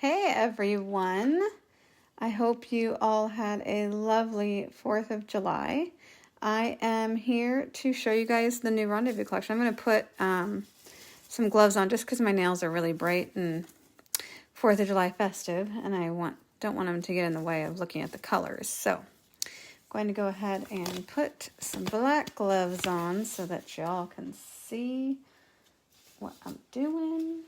Hey everyone! I hope you all had a lovely 4th of July. I am here to show you guys the new Rendezvous collection. I'm going to put some gloves on just because my nails are really bright and 4th of July festive, and I don't want them to get in the way of looking at the colors. So I'm going to go ahead and put some black gloves on so that y'all can see what I'm doing.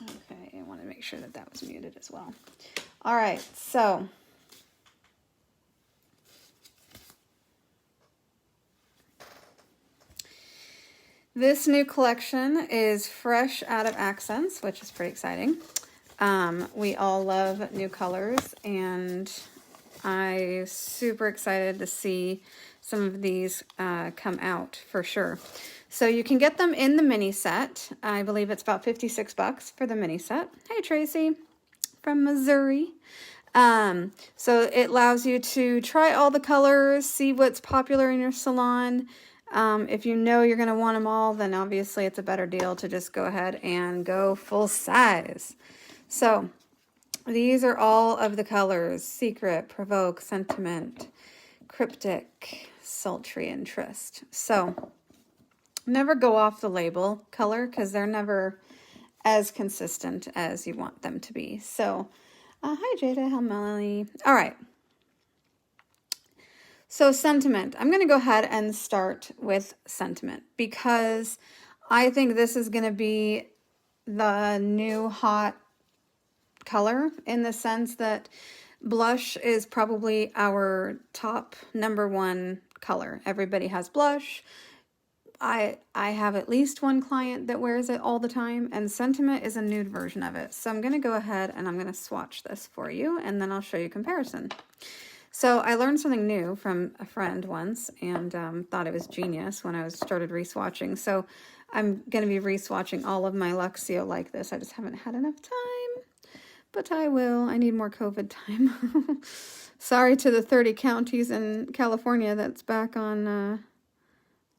Okay, I want to make sure that that was muted as well. All right, so this new collection is fresh out of Akzentz, which is pretty exciting. We all love new colors, and I'm super excited to see some of these come out for sure. So you can get them in the mini set. I believe it's about $56 for the mini set. Hey, Tracy from Missouri. So it allows you to try all the colors, see what's popular in your salon. If you know you're going to want them all, then obviously it's a better deal to just go ahead and go full size. So these are all of the colors: Secret, Provoke, Sentiment, Cryptic, Sultry, and Tryst. So never go off the label color because they're never as consistent as you want them to be. So hi Jada, hi Melanie. All right. So Sentiment, I'm going to go ahead and start with Sentiment because I think this is going to be the new hot color, in the sense that blush is probably our top #1 color. Everybody has blush. I have at least one client that wears it all the time, and Sentiment is a nude version of it. So I'm going to go ahead and I'm going to swatch this for you, and then I'll show you comparison. So I learned something new from a friend once, and thought it was genius when I started reswatching. So I'm going to be reswatching all of my Luxio like this. I just haven't had enough time, but I will. I need more COVID time. Sorry to the 30 counties in California that's back on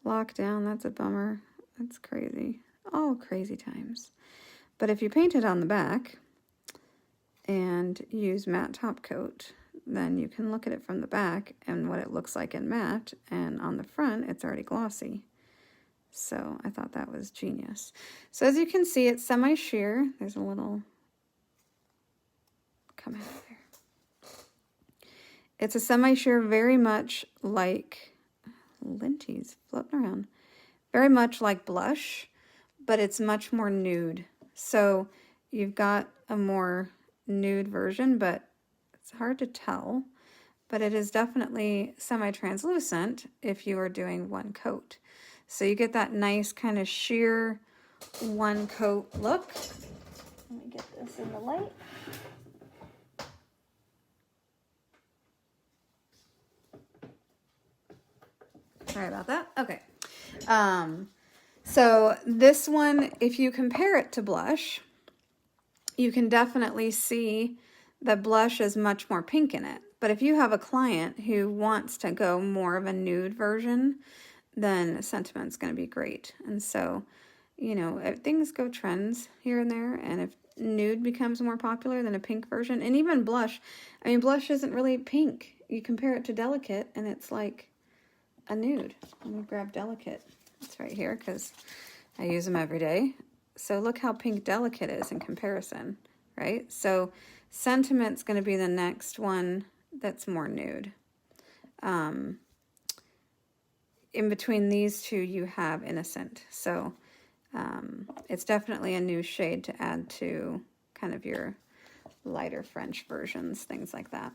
lockdown. That's a bummer. That's crazy. All crazy times. But if you paint it on the back and use matte top coat, then you can look at it from the back and what it looks like in matte, and on the front it's already glossy. So I thought that was genius. So as you can see, it's semi-sheer. There's a little come out of there. It's a semi-sheer, very much like linties floating around, very much like blush, but it's much more nude. So you've got a more nude version, but it's hard to tell, but it is definitely semi-translucent if you are doing one coat. So you get that nice kind of sheer one coat look. Let me get this in the light. Sorry about that. Okay. So this one, if you compare it to blush, you can definitely see that blush is much more pink in it. But if you have a client who wants to go more of a nude version, then Sentiment's going to be great. And so, you know, if things go trends here and there, and if nude becomes more popular than a pink version, and even blush, I mean, blush isn't really pink. You compare it to Delicate, and it's like a nude. Let me grab Delicate. It's right here because I use them every day. So look how pink Delicate is in comparison, right? So Sentiment's going to be the next one that's more nude. In between these two, you have Innocent. So it's definitely a new shade to add to kind of your lighter French versions, things like that.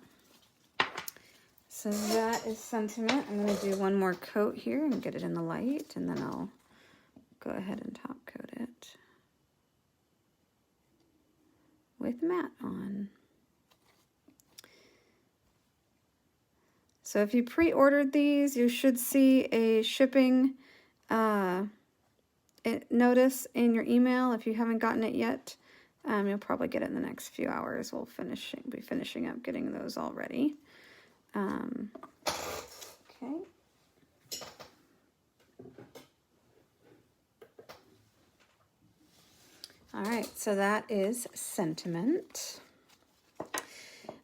So that is Sentiment. I'm going to do one more coat here and get it in the light, and then I'll go ahead and top coat it with matte on. So if you pre-ordered these, you should see a shipping notice in your email. If you haven't gotten it yet, you'll probably get it in the next few hours. We'll be finishing up getting those all ready. Okay. All right, so that is Sentiment.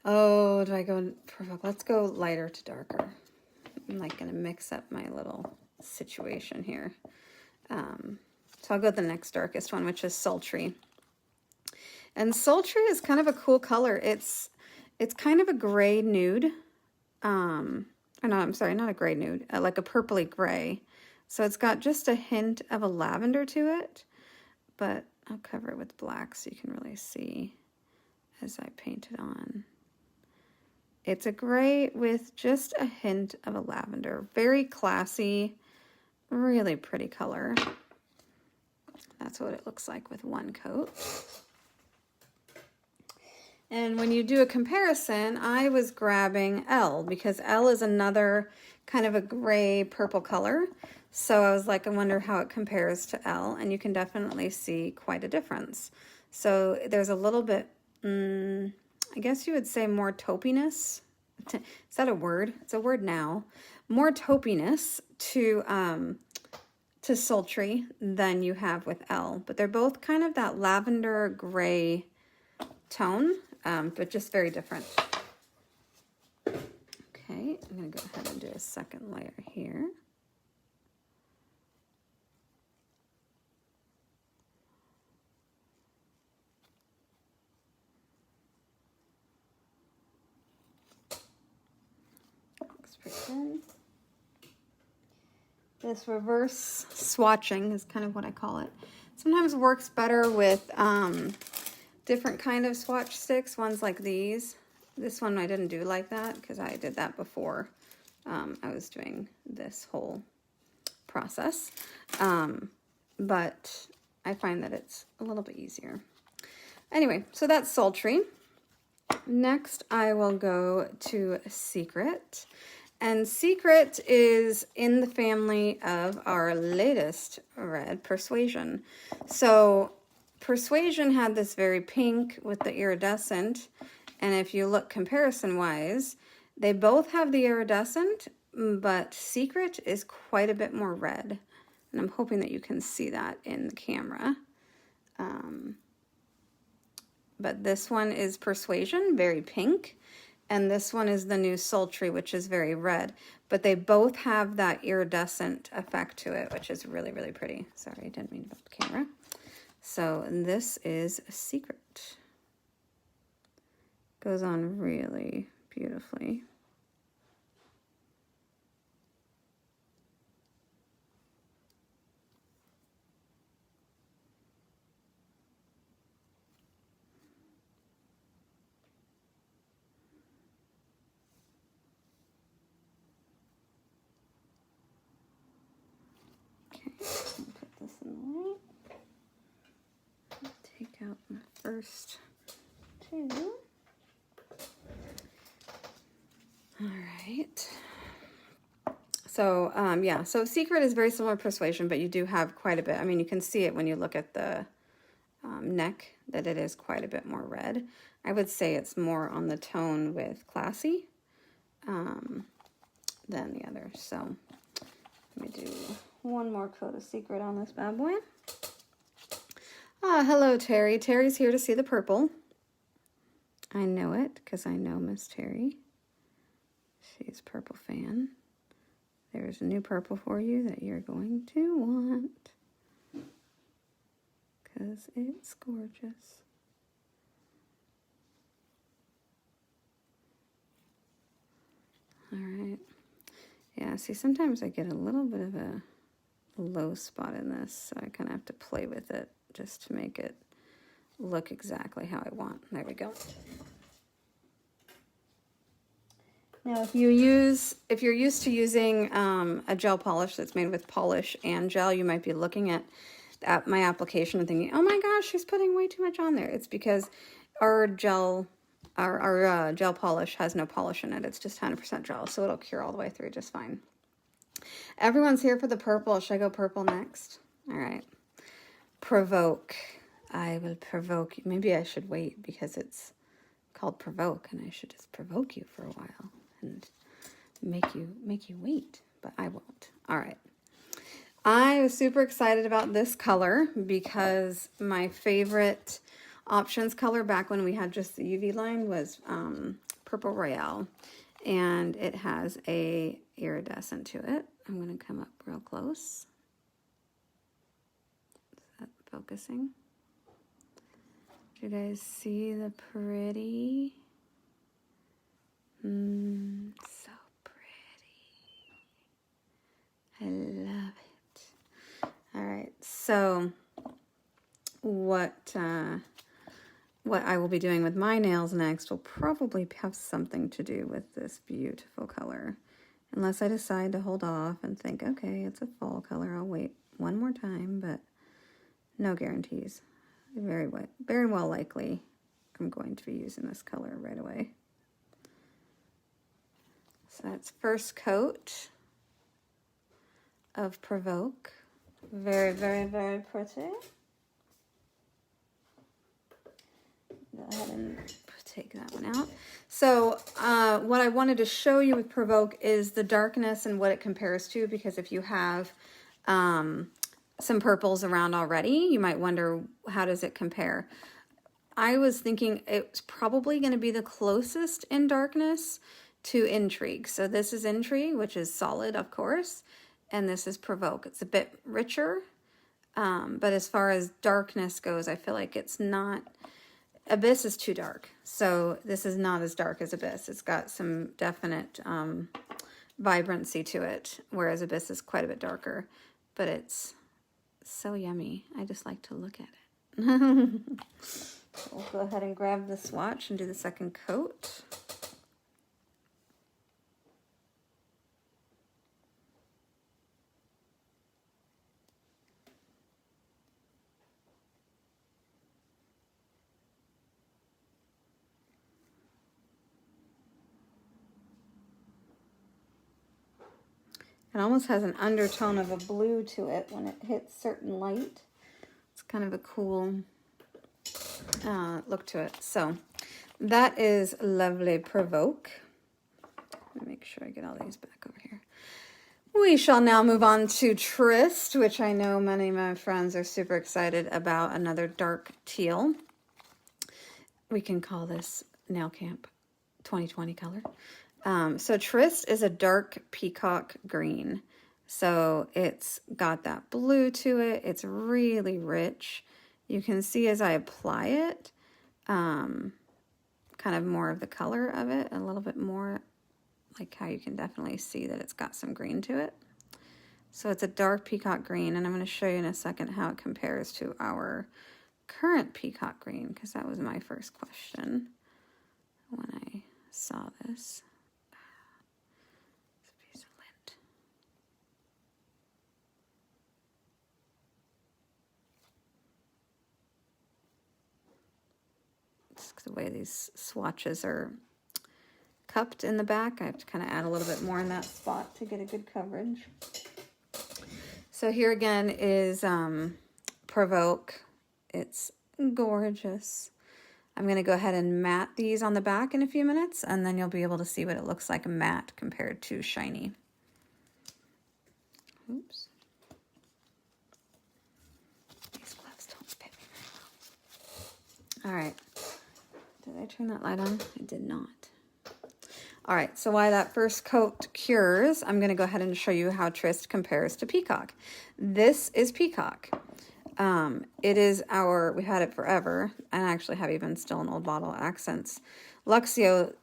Oh, do I go Provoke? Let's go lighter to darker. I'm like going to mix up my little situation here. So I'll go with the next darkest one, which is Sultry. And Sultry is kind of a cool color. It's kind of a gray nude. Or no, I'm sorry, not a gray nude, like a purpley gray. So it's got just a hint of a lavender to it, but I'll cover it with black so you can really see as I paint it on. It's a gray with just a hint of a lavender. Very classy, really pretty color. That's what it looks like with one coat. And when you do a comparison, I was grabbing L because L is another kind of a gray purple color. So I was like, I wonder how it compares to L, and you can definitely see quite a difference. So there's a little bit, I guess you would say more taupiness. Is that a word? It's a word now. More taupiness to Sultry than you have with L, but they're both kind of that lavender gray tone, but just very different. Okay, I'm going to go ahead and do a second layer here. Looks pretty good. This reverse swatching is kind of what I call it. Sometimes works better with different kind of swatch sticks, ones like these. This one I didn't do like that because I did that before I was doing this whole process. But I find that it's a little bit easier. Anyway, so that's Sultry. Next, I will go to Secret. And Secret is in the family of our latest red, Persuasion. So Persuasion had this very pink with the iridescent, and if you look comparison-wise, they both have the iridescent, but Secret is quite a bit more red, and I'm hoping that you can see that in the camera. But this one is Persuasion, very pink, and this one is the new Sultry, which is very red, but they both have that iridescent effect to it, which is really, really pretty. Sorry, I didn't mean to bump the camera. So this is Secret. Goes on really beautifully. Okay, put this in the light. Take out my first two. All right. So, yeah, so Secret is very similar to Persuasion, but you do have quite a bit. I mean, you can see it when you look at the neck that it is quite a bit more red. I would say it's more on the tone with Classy than the other. So let me do one more coat of Secret on this bad boy. Ah, hello, Terry. Terry's here to see the purple. I know it because I know Miss Terry. She's a purple fan. There's a new purple for you that you're going to want because it's gorgeous. All right. Yeah, see, sometimes I get a little bit of a low spot in this, so I kind of have to play with it just to make it look exactly how I want. There we go. Now, if you're used to using a gel polish that's made with polish and gel, you might be looking at my application and thinking, oh my gosh, she's putting way too much on there. It's because our gel polish has no polish in it. It's just 100% gel, so it'll cure all the way through just fine. Everyone's here for the purple. Should I go purple next? All right. Provoke. I will provoke you. Maybe I should wait because it's called Provoke, and I should just provoke you for a while and make you wait, but I won't. All right. I was super excited about this color because my favorite options color back when we had just the UV line was Purple Royale, and it has a iridescent to it. I'm going to come up real close. Is that focusing? Do you guys see the pretty? So pretty. I love it. All right, so what I will be doing with my nails next will probably have something to do with this beautiful color. Unless I decide to hold off and think, okay, it's a fall color, I'll wait one more time, but no guarantees. Very well likely I'm going to be using this color right away. So that's first coat of Provoke. Very, very, very pretty. Go ahead and take that one out. So what I wanted to show you with Provoke is the darkness and what it compares to, because if you have some purples around already, you might wonder, how does it compare? I was thinking it's probably going to be the closest in darkness to Intrigue. So this is Intrigue, which is solid, of course, and this is Provoke. It's a bit richer, but as far as darkness goes, I feel like it's not... Abyss is too dark, so this is not as dark as Abyss. It's got some definite vibrancy to it, whereas Abyss is quite a bit darker, but it's so yummy. I just like to look at it. We'll go ahead and grab the swatch and do the second coat. It almost has an undertone of a blue to it when it hits certain light. It's kind of a cool look to it. So that is lovely Provoke. Let me make sure I get all these back over here. We shall now move on to Tryst, which I know many of my friends are super excited about. Another dark teal. We can call this Nail Camp 2020 color. So Tryst is a dark peacock green. So it's got that blue to it. It's really rich. You can see as I apply it, kind of more of the color of it, a little bit more, like how you can definitely see that it's got some green to it. So it's a dark peacock green, and I'm going to show you in a second how it compares to our current peacock green, because that was my first question when I saw this. The way these swatches are cupped in the back, I have to kind of add a little bit more in that spot to get a good coverage. So here again is Provoke. It's gorgeous. I'm going to go ahead and matte these on the back in a few minutes, and then you'll be able to see what it looks like matte compared to shiny. Oops. These gloves don't fit me very well. All right. Did I turn that light on? I did not. All right, so while that first coat cures, I'm going to go ahead and show you how Tryst compares to Peacock. This is Peacock. It is our, we had it forever, and I actually have even still an old bottle, Akzentz. Luxio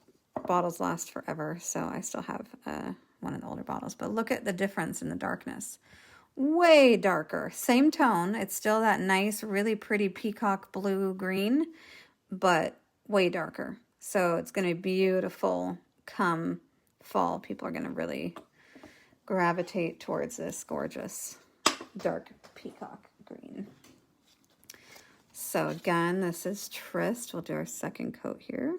bottles last forever, so I still have one of the older bottles. But look at the difference in the darkness. Way darker. Same tone. It's still that nice, really pretty peacock blue green, but way darker. So it's going to be beautiful come fall. People are going to really gravitate towards this gorgeous dark peacock green. So again, this is Tryst. We'll do our second coat here.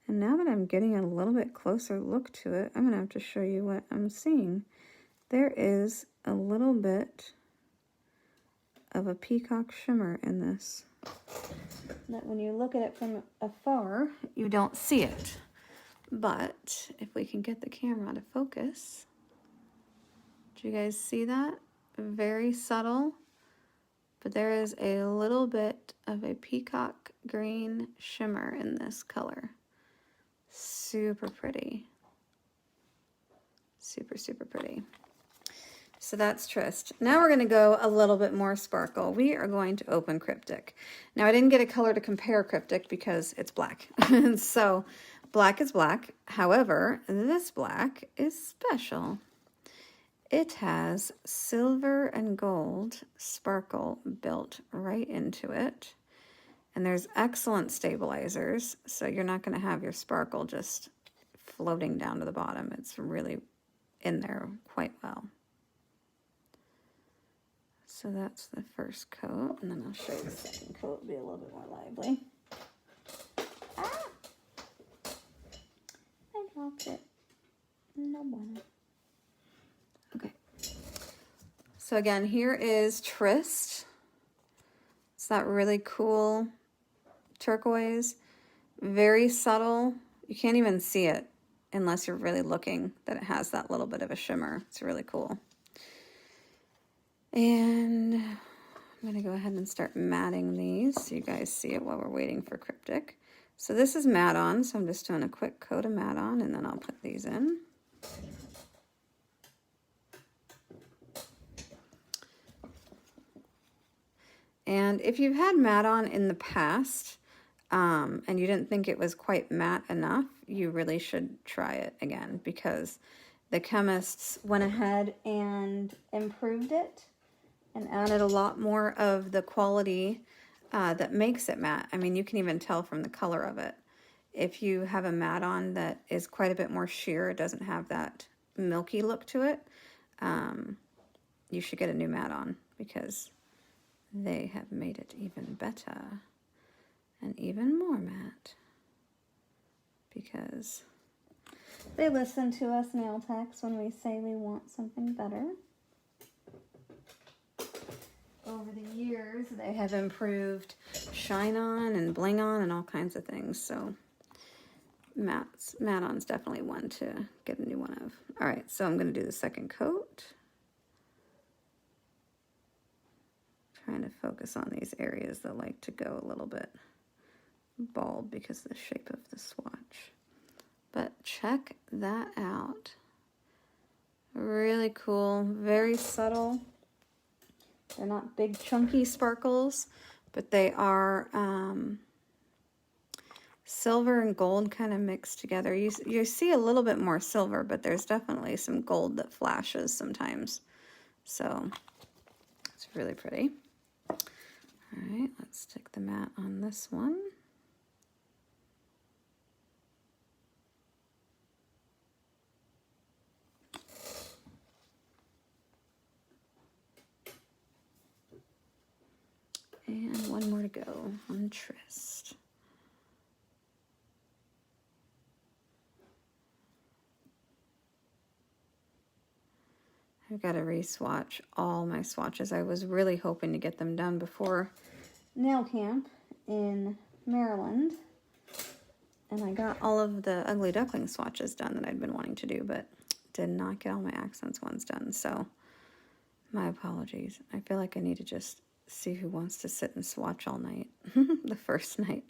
And now that I'm getting a little bit closer look to it, I'm going to have to show you what I'm seeing. There is a little bit of a peacock shimmer in this. that when you look at it from afar, you don't see it. But if we can get the camera to focus, do you guys see that? Very subtle, but there is a little bit of a peacock green shimmer in this color. Super pretty. Super, super pretty. So that's Tryst. Now we're going to go a little bit more sparkle. We are going to open Cryptic. Now I didn't get a color to compare Cryptic because it's black. So black is black. However, this black is special. It has silver and gold sparkle built right into it. And there's excellent stabilizers, so you're not going to have your sparkle just floating down to the bottom. It's really in there quite well. So that's the first coat, and then I'll show you the second coat. It'll be a little bit more lively. Ah! I dropped it. No bueno. Okay. So again, here is Tryst. It's that really cool turquoise. Very subtle. You can't even see it unless you're really looking that it has that little bit of a shimmer. It's really cool. And I'm going to go ahead and start matting these so you guys see it while we're waiting for Cryptic. So this is matte on, so I'm just doing a quick coat of matte on, and then I'll put these in. And if you've had matte on in the past, and you didn't think it was quite matte enough, you really should try it again, because the chemists went ahead and improved it and added a lot more of the quality that makes it matte. I mean, you can even tell from the color of it. If you have a matte on that is quite a bit more sheer, it doesn't have that milky look to it, you should get a new matte on, because they have made it even better and even more matte, because they listen to us nail techs when we say we want something better. Over the years, they have improved shine on and bling on and all kinds of things. So matte on's definitely one to get a new one of. All right, so I'm going to do the second coat. Trying to focus on these areas that like to go a little bit bald because of the shape of the swatch. But check that out. Really cool, very subtle. They're not big chunky sparkles, but they are silver and gold kind of mixed together. You see a little bit more silver, but there's definitely some gold that flashes sometimes. So it's really pretty. All right, let's stick the matte on this one. And one more to go on Tryst. I've got to re-swatch all my swatches. I was really hoping to get them done before nail camp in Maryland. And I got all of the Ugly Duckling swatches done that I'd been wanting to do, but did not get all my Akzentz ones done. So my apologies. I feel like I need to just see who wants to sit and swatch all night. The first night.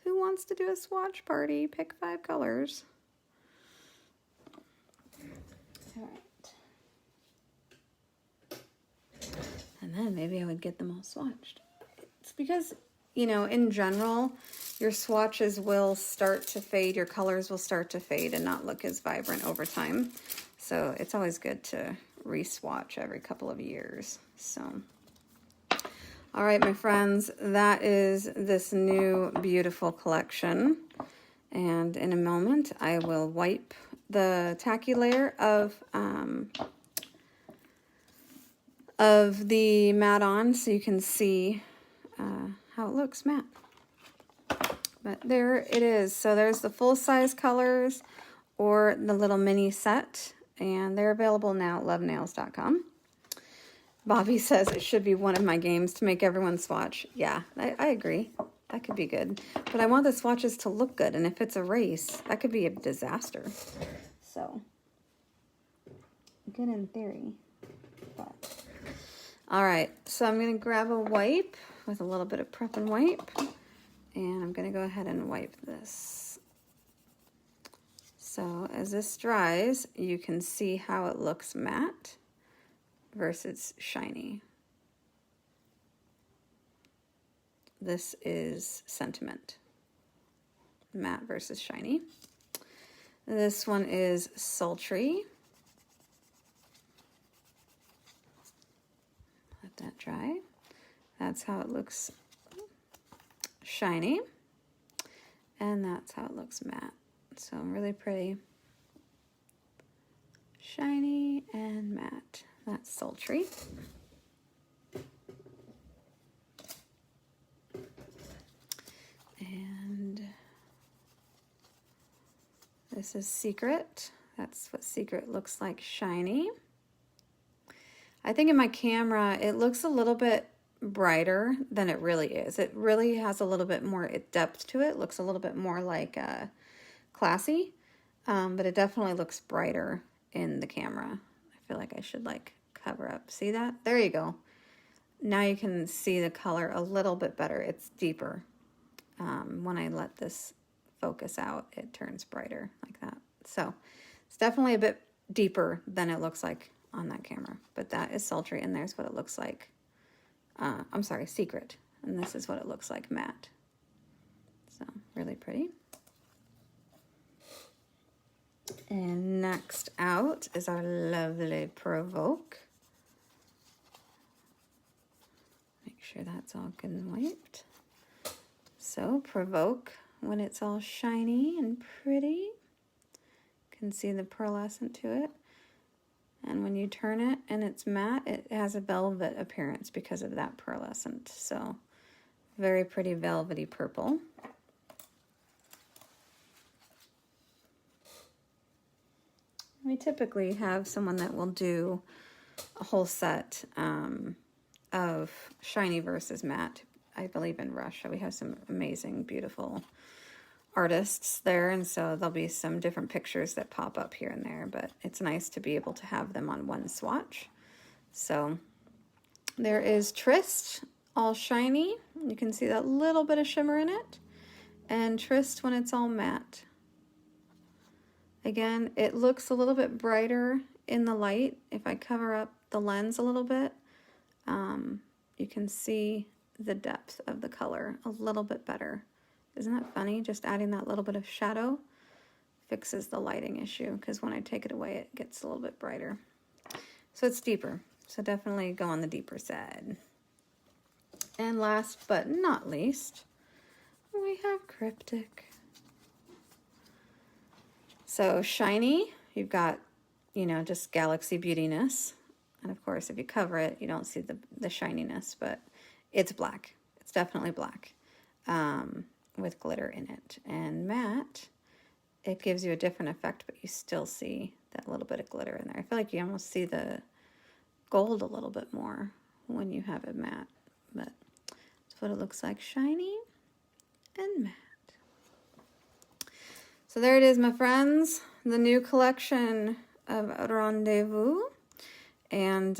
Who wants to do a swatch party? Pick 5 colors. All right. And then maybe I would get them all swatched. It's because, you know, in general, your swatches will start to fade. Your colors will start to fade and not look as vibrant over time. So it's always good to re-swatch every couple of years. So... all right, my friends, that is this new beautiful collection. And in a moment, I will wipe the tacky layer of the matte on so you can see how it looks matte. But there it is. So there's the full-size colors or the little mini set, and they're available now at lovenails.com. Bobby says it should be one of my games to make everyone swatch. Yeah, I agree. That could be good. But I want the swatches to look good, and if it's a race, that could be a disaster. So, good in theory. But. All right, so I'm going to grab a wipe with a little bit of prep and wipe, and I'm going to go ahead and wipe this. So as this dries, you can see how it looks matte versus shiny. This is Sentiment, matte versus shiny. This one is Sultry. Let that dry. That's how it looks shiny. And that's how it looks matte. So really pretty. Shiny and matte. That's Sultry. And this is Secret. That's what Secret looks like shiny. I think in my camera, it looks a little bit brighter than it really is. It really has a little bit more depth to it. It looks a little bit more like classy, but it definitely looks brighter in the camera. I feel like I should like cover up. See that? There you go. Now you can see the color a little bit better. It's deeper. When I let this focus out, it turns brighter like that. So it's definitely a bit deeper than it looks like on that camera, but that is Sultry, and there's what it looks like. I'm sorry, Secret, and this is what it looks like matte. So really pretty. And next out is our lovely Provoke. Make sure that's all good and wiped. So Provoke, when it's all shiny and pretty, you can see the pearlescent to it. And when you turn it and it's matte, it has a velvet appearance because of that pearlescent. So very pretty velvety purple. We typically have someone that will do a whole set of shiny versus matte. I believe in Russia. We have some amazing, beautiful artists there, and so there'll be some different pictures that pop up here and there, but it's nice to be able to have them on one swatch. So there is Tryst, all shiny. You can see that little bit of shimmer in it. And Tryst when it's all matte. Again, it looks a little bit brighter in the light. If I cover up the lens a little bit, you can see the depth of the color a little bit better. Isn't that funny? Just adding that little bit of shadow fixes the lighting issue, because when I take it away, it gets a little bit brighter. So it's deeper. So definitely go on the deeper side. And last but not least, we have Cryptic. So shiny, you've got, you know, just galaxy beautiness. And of course, if you cover it, you don't see the shininess, but it's black. It's definitely black. With glitter in it. And matte, it gives you a different effect, but you still see that little bit of glitter in there. I feel like you almost see the gold a little bit more when you have it matte, but that's what it looks like, shiny and matte. So there it is, my friends, the new collection of Rendezvous. And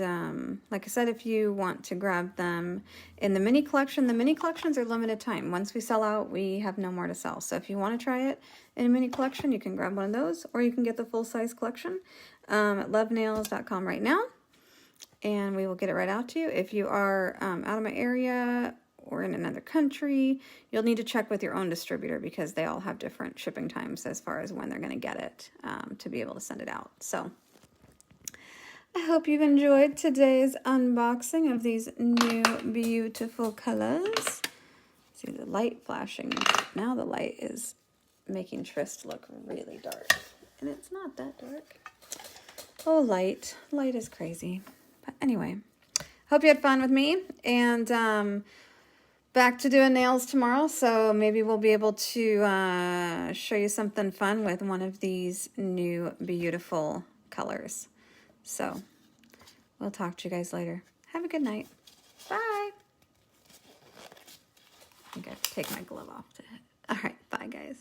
like I said, if you want to grab them in the mini collections are limited time. Once we sell out, we have no more to sell. So if you want to try it in a mini collection, you can grab one of those, or you can get the full-size collection at lovenails.com right now, and we will get it right out to you. If you are out of my area or in another country, you'll need to check with your own distributor, because they all have different shipping times as far as when they're going to get it to be able to send it out. So I hope you've enjoyed today's unboxing of these new beautiful colors. See the light flashing. Now the light is making Tryst look really dark. And it's not that dark. Oh, light. Light is crazy. But anyway, hope you had fun with me. And back to doing nails tomorrow. So maybe we'll be able to show you something fun with one of these new beautiful colors. So we'll talk to you guys later. Have a good night. Bye. I think I have to take my glove off to hit. All right, bye guys.